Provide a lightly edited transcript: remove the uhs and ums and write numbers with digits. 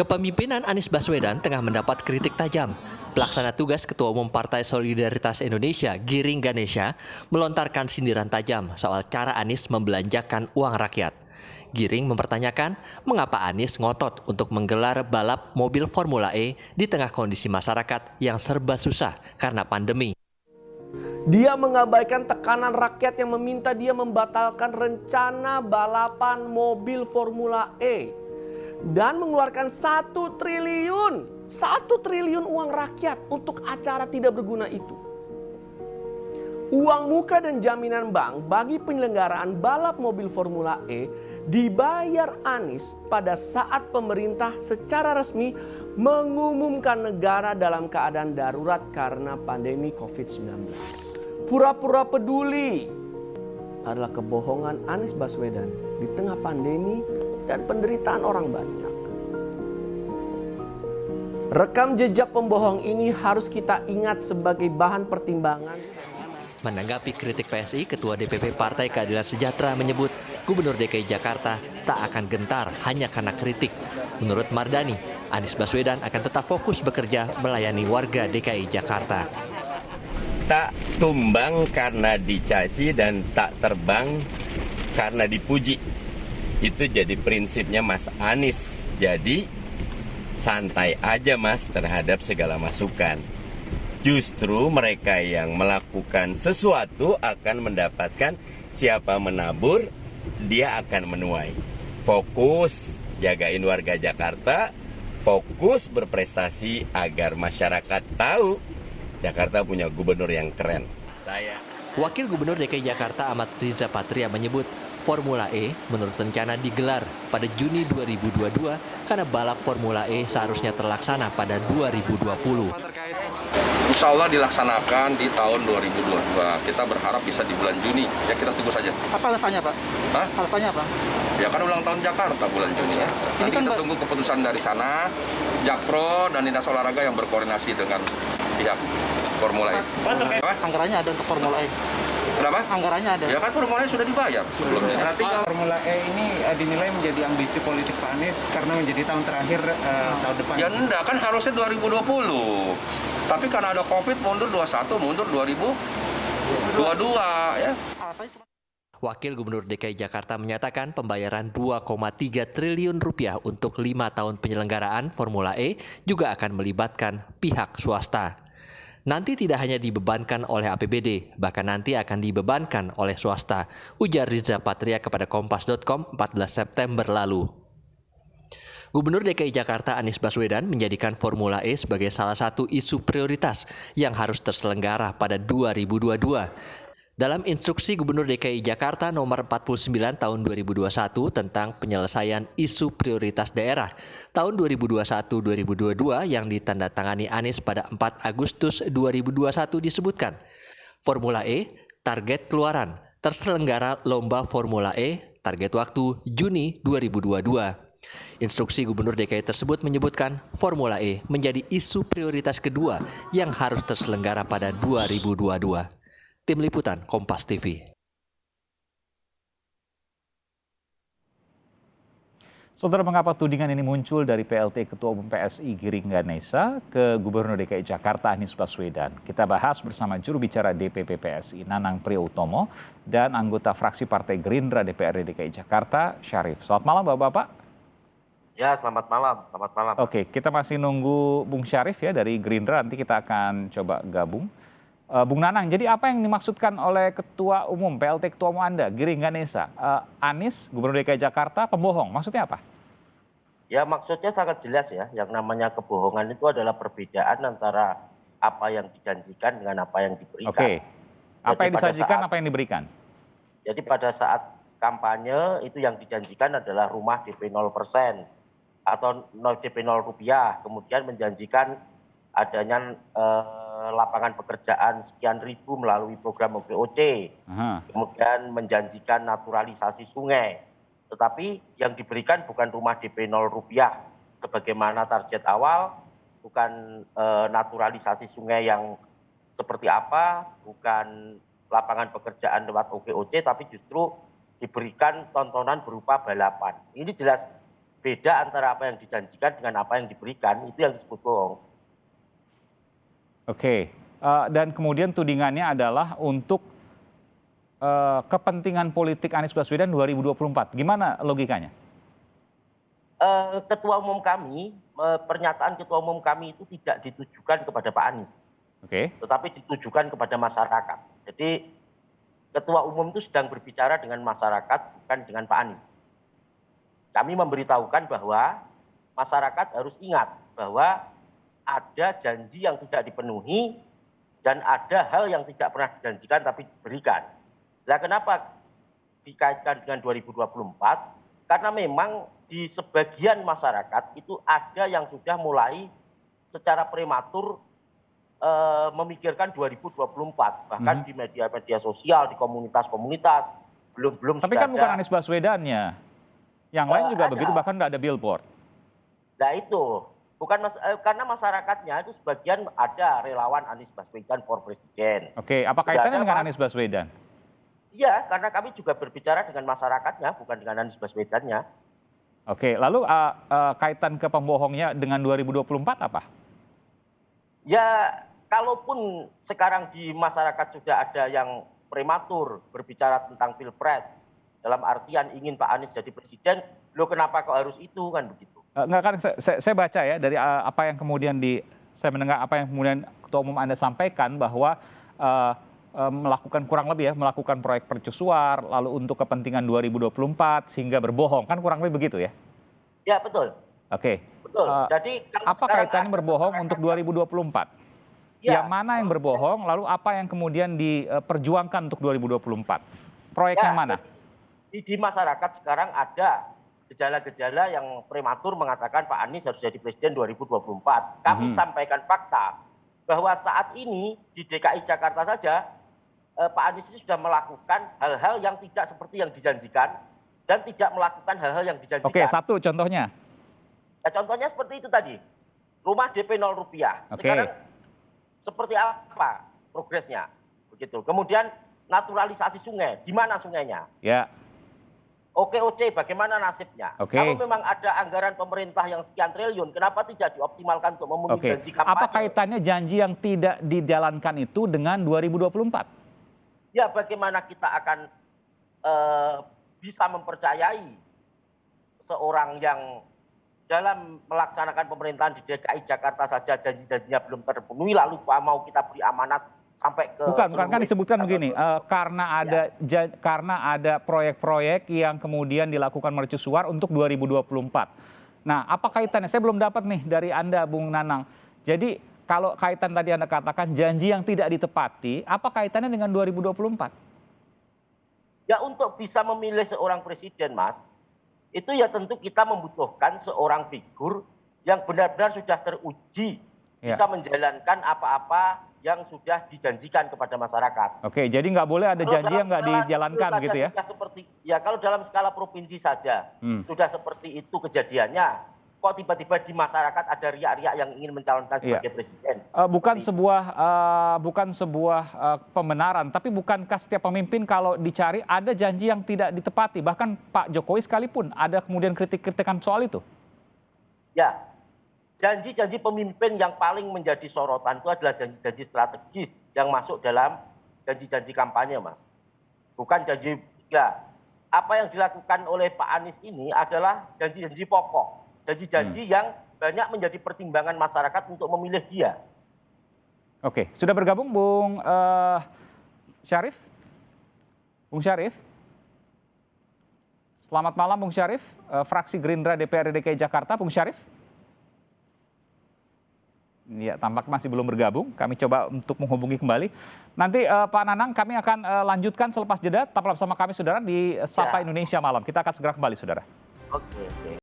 Kepemimpinan Anies Baswedan tengah mendapat kritik tajam. Pelaksana tugas Ketua Umum Partai Solidaritas Indonesia, Giring Ganesha, melontarkan sindiran tajam soal cara Anies membelanjakan uang rakyat. Giring mempertanyakan mengapa Anies ngotot untuk menggelar balap mobil Formula E di tengah kondisi masyarakat yang serba susah karena pandemi. Dia mengabaikan tekanan rakyat yang meminta dia membatalkan rencana balapan mobil Formula E. Dan mengeluarkan 1 triliun uang rakyat untuk acara tidak berguna itu. Uang muka dan jaminan bank bagi penyelenggaraan balap mobil Formula E dibayar Anies pada saat pemerintah secara resmi mengumumkan negara dalam keadaan darurat karena pandemi COVID-19. Pura-pura peduli adalah kebohongan Anies Baswedan di tengah pandemi dan penderitaan orang banyak. Rekam jejak pembohong ini harus kita ingat sebagai bahan pertimbangan. Menanggapi kritik PSI, Ketua DPP Partai Keadilan Sejahtera menyebut Gubernur DKI Jakarta tak akan gentar hanya karena kritik. Menurut Mardani, Anies Baswedan akan tetap fokus bekerja melayani warga DKI Jakarta. Tak tumbang karena dicaci dan tak terbang karena dipuji. Itu jadi prinsipnya Mas Anies. Jadi santai aja Mas terhadap segala masukan. Justru mereka yang melakukan sesuatu akan mendapatkan, siapa menabur, dia akan menuai. Fokus jagain warga Jakarta, fokus berprestasi agar masyarakat tahu Jakarta punya gubernur yang keren. Wakil Gubernur DKI Jakarta Ahmad Riza Patria menyebut Formula E menurut rencana digelar pada Juni 2022 karena balap Formula E seharusnya terlaksana pada 2020. Insya Allah dilaksanakan di tahun 2022. Kita berharap bisa di bulan Juni. Ya kita tunggu saja. Apa alasannya Pak? Hah? Alasannya apa? Ya kan ulang tahun Jakarta bulan Juni ya. Nanti kan kita tunggu keputusan dari sana. Jakpro dan Dinas Olahraga yang berkoordinasi dengan pihak Formula E. Anggarannya ada untuk Formula E. Kenapa? Anggarannya ada. Ya kan Formula E sudah dibayar sebelumnya. Berarti Formula E ini dinilai menjadi ambisi politik Pak Anies karena menjadi tahun terakhir tahun depan. Ya enggak, kan harusnya 2020. Tapi karena ada Covid mundur 21, mundur 2022 ya. Wakil Gubernur DKI Jakarta menyatakan pembayaran 2,3 triliun rupiah untuk 5 tahun penyelenggaraan Formula E juga akan melibatkan pihak swasta. Nanti tidak hanya dibebankan oleh APBD, bahkan nanti akan dibebankan oleh swasta, ujar Riza Patria kepada Kompas.com 14 September lalu. Gubernur DKI Jakarta Anies Baswedan menjadikan Formula E sebagai salah satu isu prioritas yang harus terselenggara pada 2022. Dalam instruksi Gubernur DKI Jakarta nomor 49 tahun 2021 tentang penyelesaian isu prioritas daerah tahun 2021-2022 yang ditandatangani Anies pada 4 Agustus 2021 disebutkan, Formula E, target keluaran, terselenggara lomba Formula E, target waktu Juni 2022. Instruksi Gubernur DKI tersebut menyebutkan Formula E menjadi isu prioritas kedua yang harus terselenggara pada 2022. Tim Liputan Kompas TV. Saudara, mengapa tudingan ini muncul dari PLT Ketua Umum PSI Giring Ganesha ke Gubernur DKI Jakarta Anies Baswedan? Kita bahas bersama juru bicara DPP PSI Nanang Priyotomo dan anggota fraksi Partai Gerindra DPRD DKI Jakarta Syarif. Selamat malam Bapak-Bapak. Ya, selamat malam. Selamat malam. Oke, kita masih nunggu Bung Syarif ya dari Gerindra, nanti kita akan coba gabung. Bung Nanang, jadi apa yang dimaksudkan oleh Ketua Umum, PLT Ketua Umum Anda, Giring Ganesha, Anies, Gubernur DKI Jakarta, pembohong, maksudnya apa? Ya, maksudnya sangat jelas ya, yang namanya kebohongan itu adalah perbedaan antara apa yang dijanjikan dengan apa yang diberikan. Oke, apa yang disajikan, apa yang diberikan? Jadi pada saat kampanye itu yang dijanjikan adalah rumah DP 0%. Atau DP 0 rupiah, kemudian menjanjikan adanya lapangan pekerjaan sekian ribu melalui program OPOC, kemudian menjanjikan naturalisasi sungai. Tetapi yang diberikan bukan rumah DP 0 rupiah sebagaimana target awal, bukan naturalisasi sungai yang seperti apa, bukan lapangan pekerjaan lewat OPOC, tapi justru diberikan tontonan berupa balapan. Ini jelas beda antara apa yang dijanjikan dengan apa yang diberikan, itu yang disebut bohong. Oke, dan kemudian tudingannya adalah untuk kepentingan politik Anies Baswedan 2024. Gimana logikanya? Ketua umum kami, pernyataan ketua umum kami itu tidak ditujukan kepada Pak Anies. Oke. Tetapi ditujukan kepada masyarakat. Jadi ketua umum itu sedang berbicara dengan masyarakat, bukan dengan Pak Anies. Kami memberitahukan bahwa masyarakat harus ingat bahwa ada janji yang tidak dipenuhi dan ada hal yang tidak pernah dijanjikan tapi diberikan. Nah, kenapa dikaitkan dengan 2024? Karena memang di sebagian masyarakat itu ada yang sudah mulai secara prematur memikirkan 2024, bahkan di media-media sosial, di komunitas-komunitas, belum. Tapi kan bukan Anies Baswedannya, yang lain juga begitu, bahkan nggak ada billboard. Nah itu, bukan karena masyarakatnya itu sebagian ada relawan Anies Baswedan for Presiden. Oke, apa kaitannya dengan Anies Baswedan? Iya, karena kami juga berbicara dengan masyarakatnya, bukan dengan Anies Baswedannya. Oke, lalu kaitan ke pembohongnya dengan 2024 apa? Ya, kalaupun sekarang di masyarakat sudah ada yang prematur berbicara tentang pilpres, dalam artian ingin Pak Anies jadi presiden, loh kenapa kok harus itu, kan begitu? Enggak, kan saya baca ya dari apa yang kemudian saya mendengar apa yang kemudian Ketua Umum Anda sampaikan bahwa melakukan kurang lebih ya, melakukan proyek mercusuar, lalu untuk kepentingan 2024 sehingga berbohong, kan kurang lebih begitu ya? Ya, betul. Oke. Betul. Jadi apa kaitannya berbohong untuk 2024? Ya. Yang mana yang berbohong, lalu apa yang kemudian diperjuangkan untuk 2024? Proyek yang mana? Di masyarakat sekarang ada gejala-gejala yang prematur mengatakan Pak Anies harus jadi presiden 2024. Kami sampaikan fakta bahwa saat ini di DKI Jakarta saja Pak Anies ini sudah melakukan hal-hal yang tidak seperti yang dijanjikan dan tidak melakukan hal-hal yang dijanjikan. Oke, satu contohnya. Ya, contohnya seperti itu tadi, rumah DP 0 rupiah. Oke. Sekarang seperti apa progresnya? Begitu. Kemudian naturalisasi sungai, di mana sungainya? Ya. OKOC bagaimana nasibnya? Oke. Kalau memang ada anggaran pemerintah yang sekian triliun, kenapa tidak dioptimalkan untuk memenuhi janji kampanye? Apa kaitannya janji yang tidak dijalankan itu dengan 2024? Ya, bagaimana kita akan bisa mempercayai seorang yang dalam melaksanakan pemerintahan di DKI Jakarta saja janji-janjinya belum terpenuhi, lalu mau kita beri amanat sampai ke... Bukan kan disebutkan begini, karena ada proyek-proyek yang kemudian dilakukan mercusuar untuk 2024. Nah, apa kaitannya? Saya belum dapat nih dari Anda, Bung Nanang. Jadi, kalau kaitan tadi Anda katakan janji yang tidak ditepati, apa kaitannya dengan 2024? Ya, untuk bisa memilih seorang presiden, Mas, itu ya tentu kita membutuhkan seorang figur yang benar-benar sudah teruji, bisa menjalankan apa-apa yang sudah dijanjikan kepada masyarakat. Oke, jadi nggak boleh ada janji yang nggak dijalankan gitu ya? Kalau dalam skala provinsi saja sudah seperti itu kejadiannya, kok tiba-tiba di masyarakat ada riak-riak yang ingin mencalonkan sebagai presiden? Bukan sebuah pembenaran, tapi bukankah setiap pemimpin kalau dicari ada janji yang tidak ditepati? Bahkan Pak Jokowi sekalipun ada kemudian kritik-kritikan soal itu. Ya. Janji-janji pemimpin yang paling menjadi sorotan itu adalah janji-janji strategis yang masuk dalam janji-janji kampanye, Mas. Bukan janji, ya. Apa yang dilakukan oleh Pak Anies ini adalah janji-janji pokok. Janji-janji yang banyak menjadi pertimbangan masyarakat untuk memilih dia. Oke, sudah bergabung Bung Syarif? Bung Syarif? Selamat malam Bung Syarif, fraksi Gerindra DPRD DKI Jakarta, Bung Syarif? Ya, tampak masih belum bergabung. Kami coba untuk menghubungi kembali. Nanti Pak Nanang, kami akan lanjutkan selepas jeda. Tetaplah bersama kami, saudara, di Sapa Indonesia Malam. Kita akan segera kembali, saudara. Oke.